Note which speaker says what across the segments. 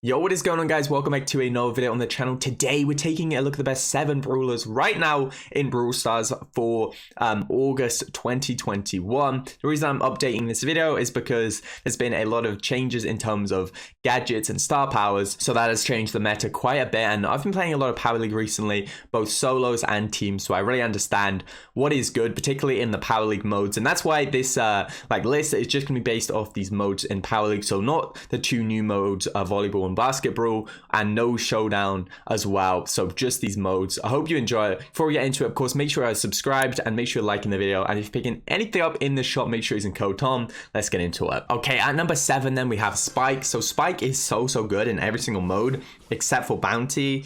Speaker 1: Yo, what is going on, guys? Welcome back to another video on the channel. Today we're taking a look at the best 7 brawlers right now in Brawl Stars for August 2021. The reason I'm updating this video is because there's been a lot of changes in terms of gadgets and star powers, so that has changed the meta quite a bit. And I've been playing a lot of Power League recently, both solos and teams, so I really understand what is good, particularly in the Power League modes. And that's why this list is just going to be based off these modes in Power League, so not the 2 new modes, volleyball and basketball, and no showdown as well. So just these modes. I hope you enjoy it. Before we get into it, of course, make sure you're subscribed and make sure you're liking the video. And if you're picking anything up in the shop, make sure you're using code Tom. Let's get into it. Okay, at number 7 then we have Spike. So Spike is so good in every single mode except for Bounty.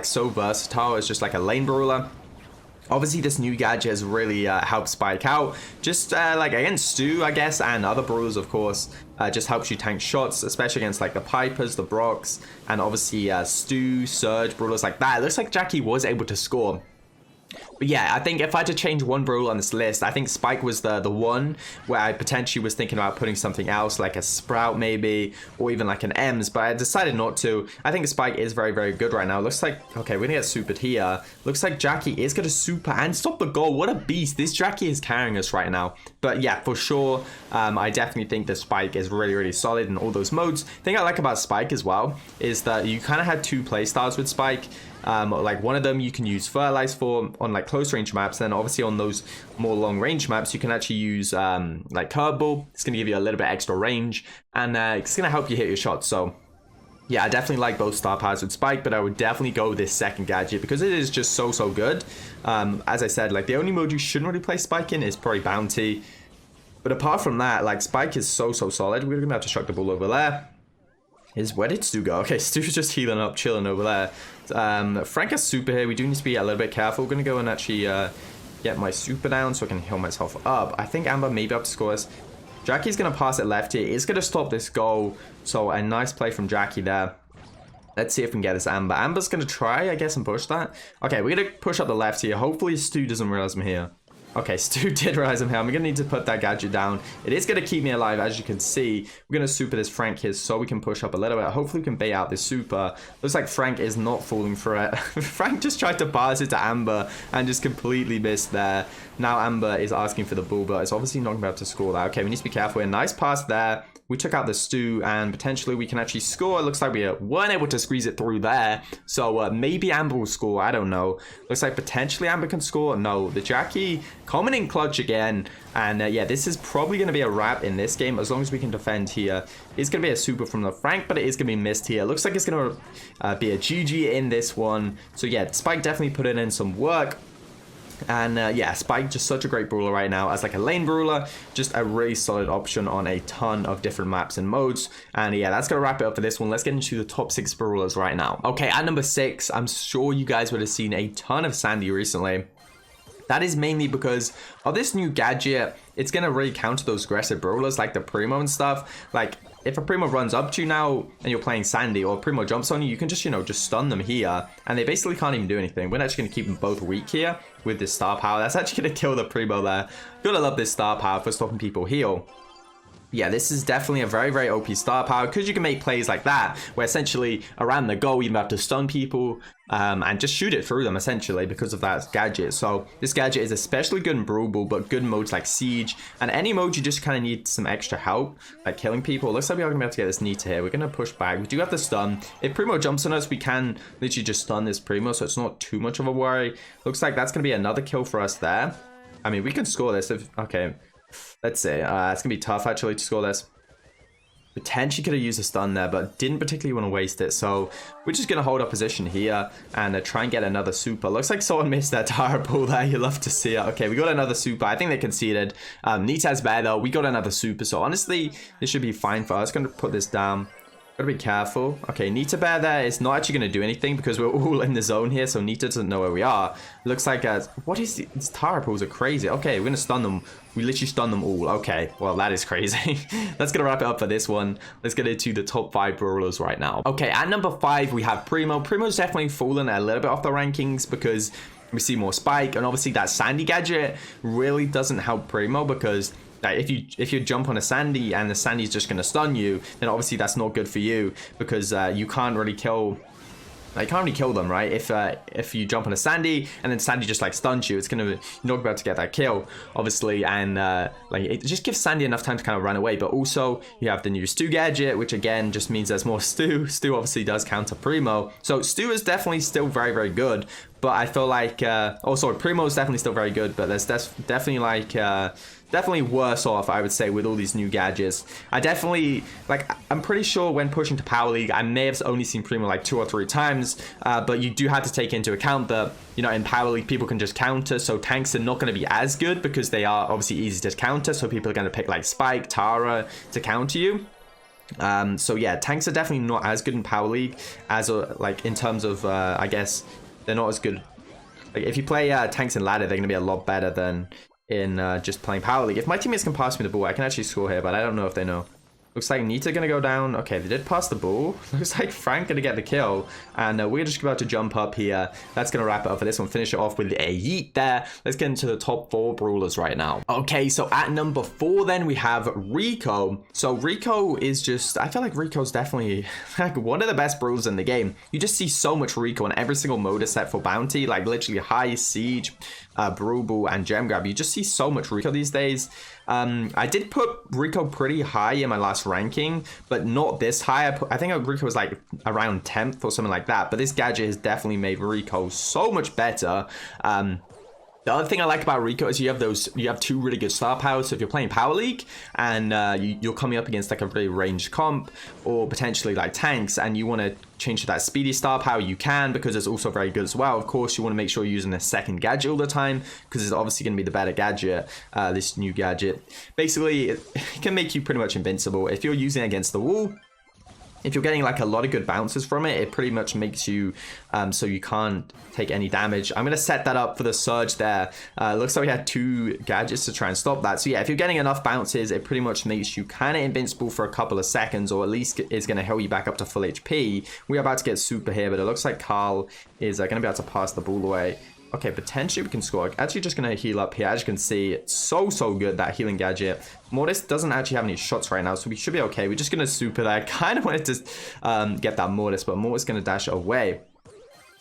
Speaker 1: So versatile. It's just like a lane brawler. Obviously, this new gadget has really helped Spike out, just like against Stu, I guess, and other brawlers, of course. Just helps you tank shots, especially against like the Pipers, the Brocks, and obviously Stu, Surge, brawlers like that. It looks like Jackie was able to score. But yeah, I think if I had to change one brawler on this list, I think Spike was the one where I potentially was thinking about putting something else, like a Sprout maybe, or even like an Ems, but I decided not to. I think Spike is very good right now. Looks like, okay, we're gonna get supered here. Looks like Jackie is gonna super and stop the goal. What a beast. This Jackie is carrying us right now. But yeah, for sure, I definitely think the Spike is really solid in all those modes. The thing I like about Spike as well is that you kind of had 2 playstyles with Spike. Like one of them you can use Fertilize for on like close range maps, then obviously on those more long range maps you can actually use like Curveball. It's gonna give you a little bit extra range, and it's gonna help you hit your shots. So yeah, I definitely like both star powers with Spike, but I would definitely go with this second gadget because it is just so good. As I said, like the only mode you shouldn't really play Spike in is probably Bounty, but apart from that, like Spike is so solid. We're gonna have to chuck the ball over there. Where did Stu go? Okay, Stu's just healing up, chilling over there. Frank has super here. We do need to be a little bit careful. We're going to go and actually get my super down so I can heal myself up. I think Amber may be able to score this. Jackie's going to pass it left here. It's going to stop this goal. So a nice play from Jackie there. Let's see if we can get this Amber. Amber's going to try, I guess, and push that. Okay, we're going to push up the left here. Hopefully Stu doesn't realize I'm here. Okay, Stu did realize I'm here. I'm going to need to put that gadget down. It is going to keep me alive, as you can see. We're going to super this Frank here so we can push up a little bit. Hopefully we can bait out this super. Looks like Frank is not falling for it. Frank just tried to pass it to Amber and just completely missed there. Now Amber is asking for the ball, but it's obviously not going to be able to score that. Okay, we need to be careful. A nice pass there. We took out the Stu, and potentially we can actually score. It looks like we weren't able to squeeze it through there. So maybe Amber will score. I don't know. Looks like potentially Amber can score. No, the Jackie coming in clutch again. And yeah, this is probably going to be a wrap in this game as long as we can defend here. It's going to be a super from the Frank, but it is going to be missed here. Looks like it's going to be a GG in this one. So yeah, Spike definitely put in some work. And yeah, Spike just such a great brawler right now as like a lane brawler, just a really solid option on a ton of different maps and modes. And yeah, that's gonna wrap it up for this one. Let's get into the top 6 brawlers right now. Okay, at number 6, I'm sure you guys would have seen a ton of Sandy recently. That is mainly because of this new gadget. It's gonna really counter those aggressive brawlers like the Primo and stuff. Like if a Primo runs up to you now and you're playing Sandy, or Primo jumps on you, you can just, just stun them here. And they basically can't even do anything. We're actually going to keep them both weak here with this star power. That's actually going to kill the Primo there. Gotta love this star power for stopping people heal. Yeah, this is definitely a very OP star power because you can make plays like that where essentially around the goal you have to stun people and just shoot it through them essentially because of that gadget. So this gadget is especially good in Brawl Ball, but good in modes like Siege and any mode you just kind of need some extra help like killing people. Looks like we are going to be able to get this Nita here. We're going to push back. We do have the stun. If Primo jumps on us, we can literally just stun this Primo, so it's not too much of a worry. Looks like that's going to be another kill for us there. I mean, we can score this if... Okay. Let's see. It's going to be tough, actually, to score this. Potentially could have used a stun there, but didn't particularly want to waste it. So we're just going to hold our position here and try and get another super. Looks like someone missed that tire ball there. You love to see it. Okay, we got another super. I think they conceded. Nita's bad, though. We got another super. So honestly, this should be fine for us. Going to put this down. Gotta be careful. Okay, Nita Bear there is not actually going to do anything because we're all in the zone here, so Nita doesn't know where we are. Looks like what is these tire pools are crazy. Okay, we're going to stun them. We literally stun them all. Okay, well, that is crazy. That's going to wrap it up for this one. Let's get into the top 5 brawlers right now. Okay, at number 5, we have Primo. Primo's definitely fallen a little bit off the rankings because we see more Spike, and obviously that Sandy gadget really doesn't help Primo because like if you jump on a Sandy and the Sandy's just going to stun you, then obviously that's not good for you, because you can't really kill. You can't really kill them, right? If you jump on a Sandy and then Sandy just like stuns you, it's gonna, you're not about to get that kill, obviously, and like it just gives Sandy enough time to kind of run away. But also you have the new Stu gadget, which again just means there's more Stu. Stu obviously does counter Primo, so Stu is definitely still very, very good. But I feel like, oh sorry, Primo is definitely still very good, but there's definitely like, definitely worse off, I would say, with all these new gadgets. I definitely, like, I'm pretty sure when pushing to Power League, I may have only seen Primo like 2 or 3 times, but you do have to take into account that, you know, in Power League, people can just counter, so tanks are not going to be as good because they are obviously easy to counter, so people are going to pick like Spike, Tara to counter you. So yeah, tanks are definitely not as good in Power League as, like, in terms of, I guess, they're not as good. Like, if you play tanks and ladder, they're going to be a lot better than in just playing Power League. If my teammates can pass me the ball, I can actually score here, but I don't know if they know. Looks like Nita gonna go down. Okay, they did pass the ball. Looks like Frank gonna get the kill, and we're just about to jump up here. That's gonna wrap it up for this one. Finish it off with a yeet there. Let's get into the top 4 brawlers right now. Okay, so at number 4 then we have Rico. So Rico is just, I feel like Rico's definitely like one of the best brawlers in the game. You just see so much Rico in every single mode except for Bounty, like literally High, Siege, Brawl Ball, and Gem Grab. You just see so much Rico these days. I did put Rico pretty high in my last ranking, but not this high. I think Rico was like around 10th or something like that, but this gadget has definitely made Rico so much better. The other thing I like about Rico is you have 2 really good star powers. So if you're playing Power League and you're coming up against like a really ranged comp or potentially like tanks, and you want to change to that speedy star power, you can, because it's also very good as well. Of course, you want to make sure you're using a second gadget all the time, because it's obviously going to be the better gadget, this new gadget. Basically, it can make you pretty much invincible. If you're using it against the wall, if you're getting like a lot of good bounces from it, it pretty much makes you so you can't take any damage. I'm going to set that up for the surge there. Looks like we had 2 gadgets to try and stop that. So yeah, if you're getting enough bounces, it pretty much makes you kind of invincible for a couple of seconds, or at least is going to heal you back up to full HP. We're about to get super here, but it looks like Carl is going to be able to pass the ball away. Okay, potentially we can score. Actually just going to heal up here. As you can see, it's so good, that healing gadget. Mortis doesn't actually have any shots right now, so we should be okay. We're just going to super there. I kind of wanted to get that Mortis, but Mortis going to dash away.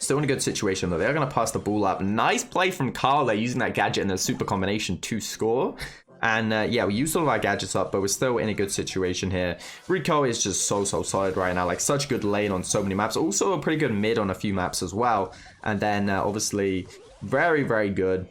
Speaker 1: Still in a good situation, though. They're going to pass the ball up. Nice play from Carl there, using that gadget in the super combination to score. And yeah, we used all of our gadgets up, but we're still in a good situation here. Rico is just so solid right now. Like, such good lane on so many maps. Also a pretty good mid on a few maps as well. And then obviously very good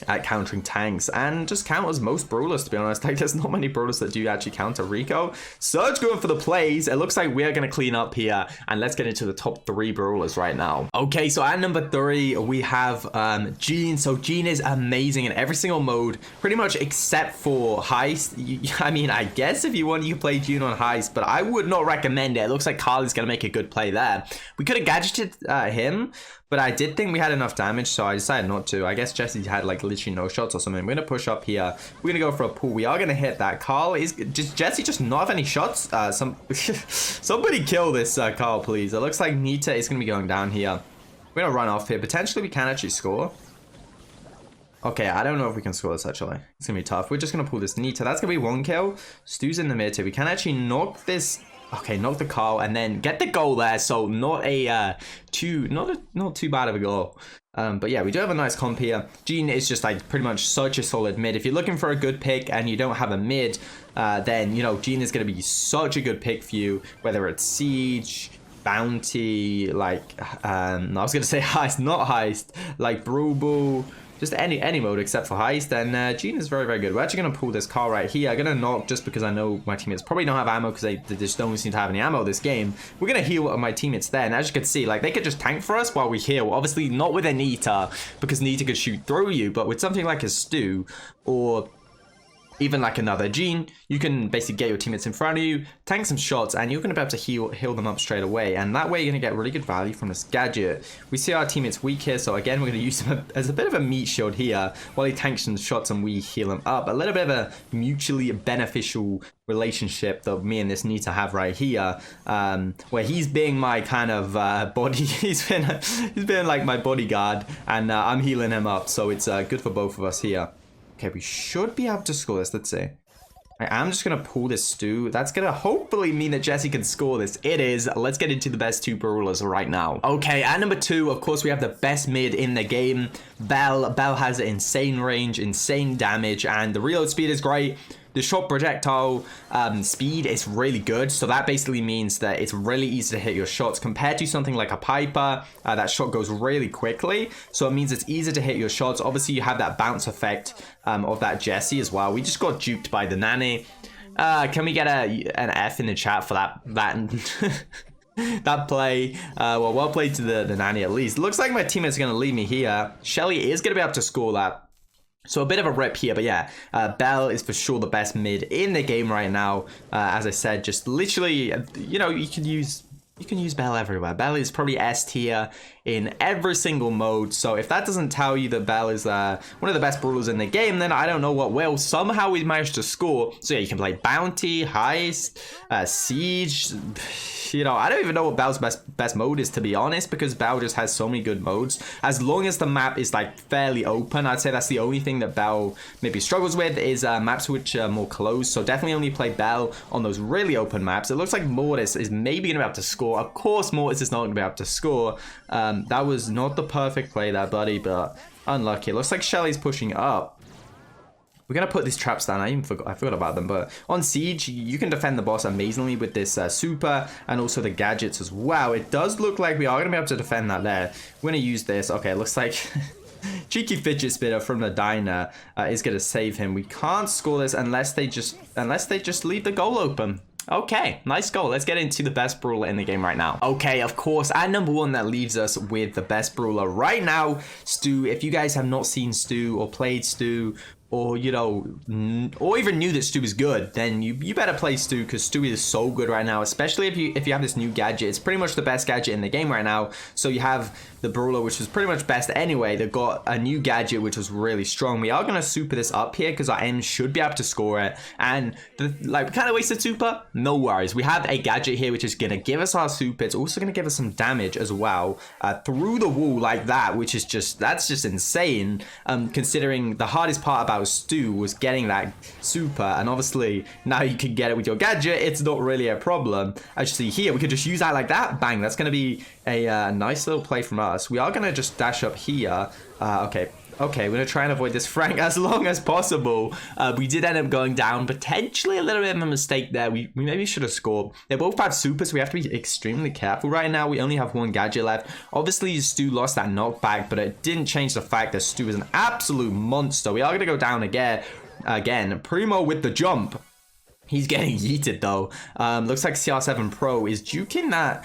Speaker 1: at countering tanks, and just counters most brawlers, to be honest. Like, there's not many brawlers that do actually counter Rico. Surge going for the plays. It looks like we're going to clean up here, and let's get into the top 3 brawlers right now. Okay, so at number 3 we have Gene. So Gene is amazing in every single mode, pretty much except for Heist. I mean, I guess if you want, you can play Gene on Heist, but I would not recommend it. It looks like Carly's going to make a good play there. We could have gadgeted him, but I did think we had enough damage, so I decided not to. I guess Jesse had like literally no shots or something. We're going to push up here. We're going to go for a pull. We are going to hit that. Carl is... Does Jesse just not have any shots? Somebody kill this Carl, please. It looks like Nita is going to be going down here. We're going to run off here. Potentially we can actually score. Okay, I don't know if we can score this, actually. It's going to be tough. We're just going to pull this Nita. That's going to be 1 kill. Stu's in the mid here. We can actually knock this... Okay, knock the Carl and then get the goal there. So not too bad of a goal. But yeah, we do have a nice comp here. Gene is just like pretty much such a solid mid. If you're looking for a good pick and you don't have a mid, then, you know, Gene is going to be such a good pick for you, whether it's Siege, Bounty, like, I was going to say Heist, not Heist, like Brawl Ball, just any mode except for Heist. And Gene is very good. We're actually going to pull this car right here. I'm going to knock just because I know my teammates probably don't have ammo, because they just don't seem to have any ammo this game. We're going to heal my teammates there. And as you can see, like, they could just tank for us while we heal. Obviously not with a Nita, because Nita could shoot through you. But with something like a Stu or even like another Gene, you can basically get your teammates in front of you, tank some shots, and you're going to be able to heal them up straight away. And that way you're going to get really good value from this gadget. We see our teammates weak here, so again, we're going to use him as a bit of a meat shield here while he tanks some shots and we heal him up. A little bit of a mutually beneficial relationship that me and this need to have right here, where he's being my kind of body. he's been like my bodyguard, and I'm healing him up, so it's good for both of us here. Okay, we should be able to score this. Let's see. I'm just going to pull this Stu. That's going to hopefully mean that Jesse can score this. It is. Let's get into the best two brawlers right now. Okay, at number 2, of course, we have the best mid in the game. Belle. Belle has insane range, insane damage, and the reload speed is great. The short projectile speed is really good, so that basically means that it's really easy to hit your shots compared to something like a Piper. That shot goes really quickly, so it means it's easy to hit your shots. Obviously, you have that bounce effect of that Jessie as well. We just got duped by the nanny. Can we get an F in the chat for that that play? Well played to the nanny at least. Looks like my teammate's going to leave me here. Shelly is going to be able to score that. So a bit of a rip here, but yeah, Belle is for sure the best mid in the game right now. As I said, just literally, you know, you can use Belle everywhere. Belle is probably S tier in every single mode. So if that doesn't tell you that Belle is one of the best brawlers in the game, then I don't know what will. Somehow we managed to score. So yeah, you can play Bounty, Heist, Siege. You know, I don't even know what Belle's best mode is, to be honest, because Belle just has so many good modes. As long as the map is like fairly open, I'd say that's the only thing that Belle maybe struggles with is maps which are more closed. So definitely only play Belle on those really open maps. It looks like Mortis is maybe going to be able to score. Of course, Mortis is not going to be able to score. That was not the perfect play there, buddy, but unlucky. It looks like Shelly's pushing up. We're going to put these traps down. I forgot about them. But on Siege, you can defend the boss amazingly with this super and also the gadgets as well. It does look like we are going to be able to defend that there. We're going to use this. Okay, it looks like cheeky fidget spinner from the diner is going to save him. We can't score this unless they just leave the goal open. Okay, nice goal. Let's get into the best brawler in the game right now. Okay, of course, at number 1, that leaves us with the best brawler right now, Stu. If you guys have not seen Stu or played Stu, or, you know, or even knew that Stu is good, then you better play Stu, because Stu is so good right now, especially if you have this new gadget. It's pretty much the best gadget in the game right now. So you have the brawler, which was pretty much best anyway. They've got a new gadget, which was really strong. We are going to super this up here, because our M should be able to score it. And, we kind of wasted super. No worries. We have a gadget here, which is going to give us our super. It's also going to give us some damage as well through the wall like that, which is that's just insane, considering the hardest part about Stu was getting that super, and obviously now you can get it with your gadget. It's not really a problem. As you see here, we could just use that like that. Bang, that's going to be a nice little play from us. We are going to just dash up here. Okay, we're going to try and avoid this Frank as long as possible. We did end up going down. Potentially a little bit of a mistake there. We maybe should have scored. They both have super, so we have to be extremely careful right now. We only have one gadget left. Obviously, Stu lost that knockback, but it didn't change the fact that Stu is an absolute monster. We are going to go down again. Primo with the jump. He's getting yeeted though. Looks like CR7 Pro is juking that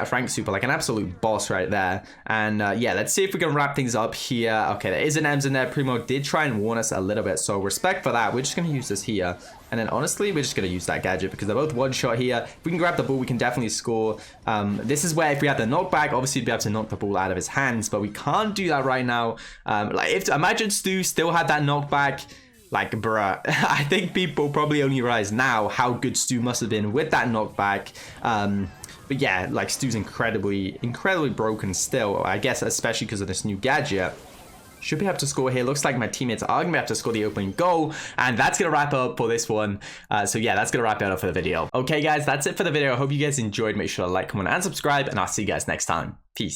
Speaker 1: Frank super like an absolute boss right there. And yeah, let's see if we can wrap things up here. Okay, there is an M's in there. Primo did try and warn us a little bit, so respect for that. We're just going to use this here. And then honestly, we're just going to use that gadget because they're both one shot here. If we can grab the ball, we can definitely score. This is where if we had the knockback, obviously we'd be able to knock the ball out of his hands, but we can't do that right now. Imagine Stu still had that knockback. Like, bruh, I think people probably only realize now how good Stu must have been with that knockback. But yeah, like, Stu's incredibly broken still, I guess, especially because of this new gadget. Should be able to score here. Looks like my teammates are going to have to score the opening goal. And that's going to wrap up for this one. So yeah, that's going to wrap it up for the video. Okay, guys, that's it for the video. I hope you guys enjoyed. Make sure to like, comment, and subscribe. And I'll see you guys next time. Peace.